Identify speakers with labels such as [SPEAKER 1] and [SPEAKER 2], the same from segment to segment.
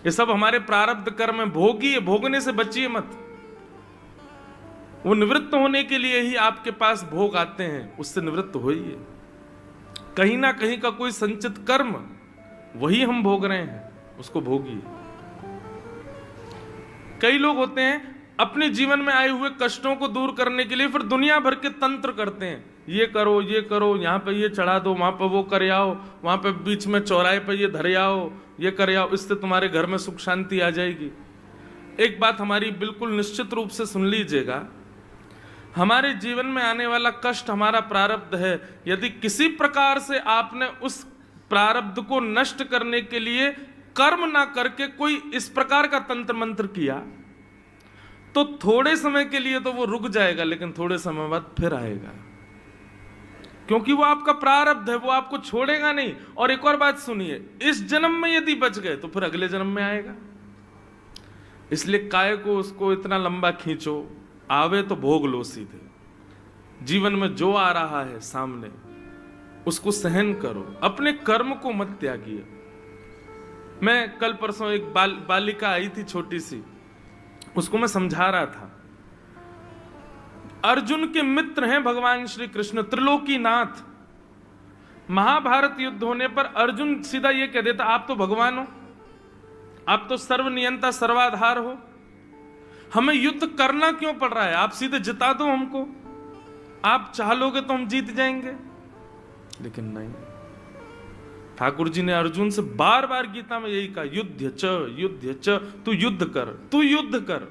[SPEAKER 1] ये सब हमारे प्रारब्ध कर्म में, भोगिए, भोगने से बचिए मत। वो निवृत्त होने के लिए ही आपके पास भोग आते हैं, उससे निवृत्त होइए। कहीं ना कहीं का कोई संचित कर्म, वही हम भोग रहे हैं, उसको भोगिए। कई लोग होते हैं अपने जीवन में आए हुए कष्टों को दूर करने के लिए फिर दुनिया भर के तंत्र करते हैं, ये करो, ये करो, यहाँ पे ये चढ़ा दो, वहां पे वो कर आओ, वहां पे बीच में चौराहे पे ये धर आओ, ये कर आओ, इससे तुम्हारे घर में सुख शांति आ जाएगी। एक बात हमारी बिल्कुल निश्चित रूप से सुन लीजिएगा, हमारे जीवन में आने वाला कष्ट हमारा प्रारब्ध है। यदि किसी प्रकार से आपने उस प्रारब्ध को नष्ट करने के लिए कर्म ना करके कोई इस प्रकार का तंत्र मंत्र किया, तो थोड़े समय के लिए तो वो रुक जाएगा, लेकिन थोड़े समय बाद फिर आएगा, क्योंकि वो आपका प्रारब्ध है, वो आपको छोड़ेगा नहीं। और एक और बात सुनिए, इस जन्म में यदि बच गए तो फिर अगले जन्म में आएगा। इसलिए काय को उसको इतना लंबा खींचो, आवे तो भोग लो सीधे। जीवन में जो आ रहा है सामने, उसको सहन करो, अपने कर्म को मत त्यागिए। मैं कल परसों एक बालिका आई थी छोटी सी, उसको मैं समझा रहा था, अर्जुन के मित्र हैं भगवान श्री कृष्ण, त्रिलोकीनाथ। महाभारत युद्ध होने पर अर्जुन सीधा ये कह देता, आप तो भगवान हो, आप तो सर्वनियंता सर्वाधार हो, हमें युद्ध करना क्यों पड़ रहा है, आप सीधे जिता दो हमको, आप चाह लोगे तो हम जीत जाएंगे। लेकिन नहीं, ठाकुर जी ने अर्जुन से बार बार गीता में यही कहा, युद्ध च, तू युद्ध कर, तू युद्ध कर।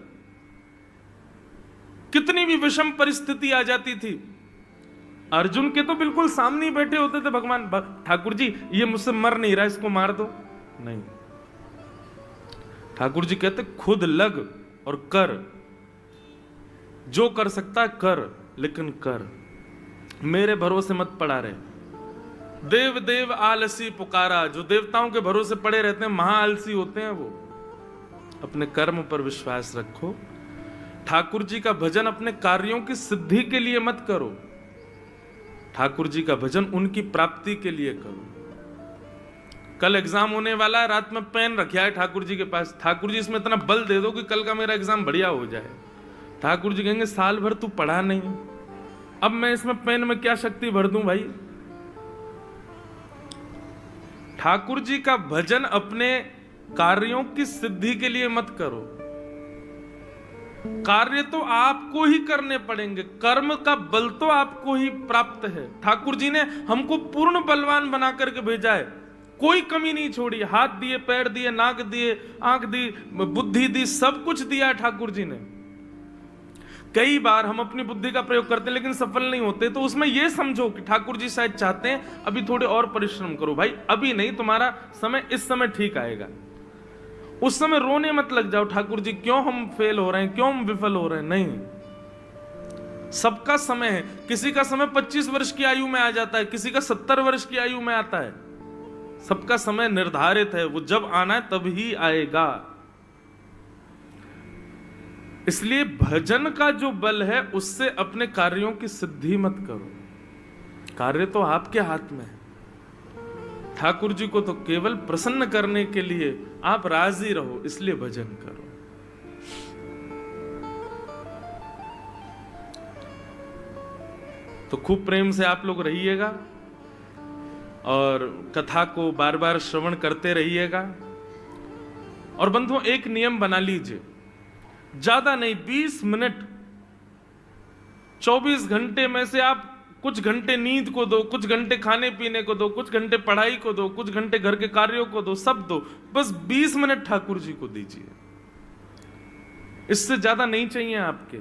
[SPEAKER 1] कितनी भी विषम परिस्थिति आ जाती थी, अर्जुन के तो बिल्कुल सामने ही बैठे होते थे भगवान, ठाकुर जी ये मुझसे मर नहीं रहा, इसको मार दो। नहीं, ठाकुर जी कहते खुद लग और कर, जो कर सकता कर, लेकिन कर, मेरे भरोसे मत पड़ा रहे। देव देव आलसी पुकारा, जो देवताओं के भरोसे पड़े रहते हैं महाआलसी होते हैं वो। अपने कर्म पर विश्वास रखो। ठाकुर जी का भजन अपने कार्यों की सिद्धि के लिए मत करो, ठाकुर जी का भजन उनकी प्राप्ति के लिए करो। कल एग्जाम होने वाला है, रात में पेन रखा है ठाकुर जी के पास, ठाकुर जी इसमें इतना बल दे दो कि कल का मेरा एग्जाम बढ़िया हो जाए। ठाकुर जी कहेंगे साल भर तू पढ़ा नहीं, अब मैं इसमें पेन में क्या शक्ति भर दूं भाई। ठाकुर जी का भजन अपने कार्यों की सिद्धि के लिए मत करो, कार्य तो आपको ही करने पड़ेंगे, कर्म का बल तो आपको ही प्राप्त है। ठाकुर जी ने हमको पूर्ण बलवान बना करके भेजा है, कोई कमी नहीं छोड़ी, हाथ दिए, पैर दिए, नाक दिए, आंख दी, बुद्धि दी, सब कुछ दिया है ठाकुर जी ने। कई बार हम अपनी बुद्धि का प्रयोग करते हैं लेकिन सफल नहीं होते, तो उसमें यह समझो कि ठाकुर जी शायद चाहते हैं अभी थोड़े और परिश्रम करो। भाई अभी नहीं, तुम्हारा समय इस समय ठीक आएगा, उस समय रोने मत लग जाओ ठाकुर जी क्यों हम फेल हो रहे हैं, क्यों हम विफल हो रहे हैं। नहीं, सबका समय है, किसी का समय 25 वर्ष की आयु में आ जाता है, किसी का 70 वर्ष की आयु में आता है, सबका समय निर्धारित है, वो जब आना है तब ही आएगा। इसलिए भजन का जो बल है उससे अपने कार्यों की सिद्धि मत करो, कार्य तो आपके हाथ में है। ठाकुर जी को तो केवल प्रसन्न करने के लिए आप राजी रहो, इसलिए भजन करो। तो खूब प्रेम से आप लोग रहिएगा और कथा को बार बार श्रवण करते रहिएगा। और बंधुओं एक नियम बना लीजिए, ज्यादा नहीं, 20 मिनट 24 घंटे में से आप कुछ घंटे नींद को दो, कुछ घंटे खाने पीने को दो, कुछ घंटे पढ़ाई को दो, कुछ घंटे घर के कार्यों को दो, सब दो, बस 20 मिनट ठाकुर जी को दीजिए, इससे ज्यादा नहीं चाहिए आपके।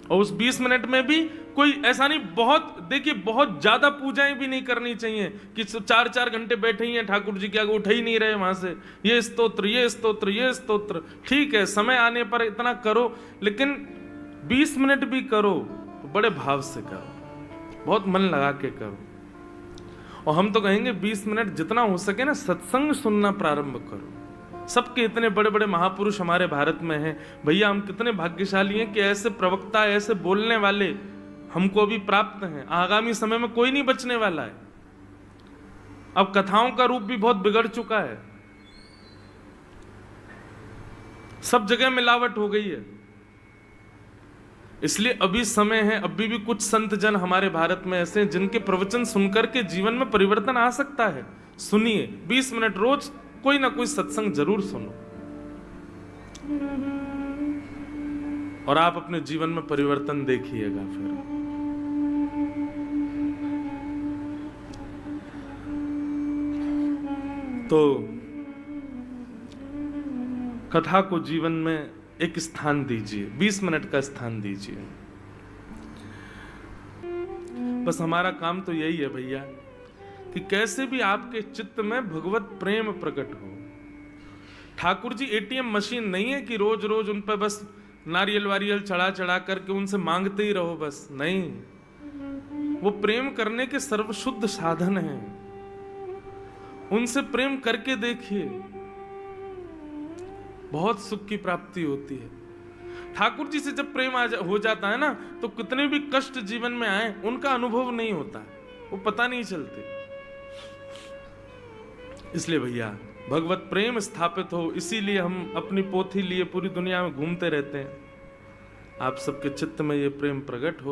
[SPEAKER 1] और उस 20 मिनट में भी कोई ऐसा नहीं, बहुत देखिए बहुत ज्यादा पूजाएं भी नहीं करनी चाहिए कि 4-4 घंटे बैठे ही हैं ठाकुर जी के आगे, उठ ही नहीं रहे वहां से, ये स्तोत्र ये स्तोत्र ये स्तोत्र। ठीक है, समय आने पर इतना करो, लेकिन 20 मिनट भी करो तो बड़े भाव से करो, बहुत मन लगा के करो। और हम तो कहेंगे 20 मिनट जितना हो सके ना सत्संग सुनना प्रारंभ करो। सबके इतने बड़े बड़े महापुरुष हमारे भारत में हैं, भैया हम कितने भाग्यशाली हैं कि ऐसे प्रवक्ता, ऐसे बोलने वाले हमको अभी प्राप्त हैं। आगामी समय में कोई नहीं बचने वाला है। अब कथाओं का रूप भी बहुत बिगड़ चुका है। सब जगह मिलावट हो गई है। इसलिए अभी समय है, अभी भी कुछ संत जन हमारे भारत में ऐसे हैं जिनके प्रवचन सुनकर के जीवन में परिवर्तन आ सकता है। सुनिए, 20 मिनट रोज कोई ना कोई सत्संग जरूर सुनो और आप अपने जीवन में परिवर्तन देखिएगा। फिर तो कथा को जीवन में एक स्थान दीजिए, 20 मिनट का स्थान दीजिए। बस हमारा काम तो यही है भैया कि कैसे भी आपके चित्त में भगवत प्रेम प्रकट हो। ठाकुर जी एटीएम मशीन नहीं है कि रोज रोज उन पर बस नारियल वारियल चढ़ा चढ़ा करके उनसे मांगते ही रहो, बस नहीं। वो प्रेम करने के सर्वशुद्ध साधन हैं। उनसे प्रेम करके देखिए, बहुत सुख की प्राप्ति होती है। ठाकुर जी से जब प्रेम हो जाता है ना, तो कितने भी कष्ट जीवन में आए उनका अनुभव नहीं होता, वो पता नहीं चलते। इसलिए भैया भगवत प्रेम स्थापित हो, इसीलिए हम अपनी पोथी लिए पूरी दुनिया में घूमते रहते हैं। आप सबके चित्त में ये प्रेम प्रकट हो।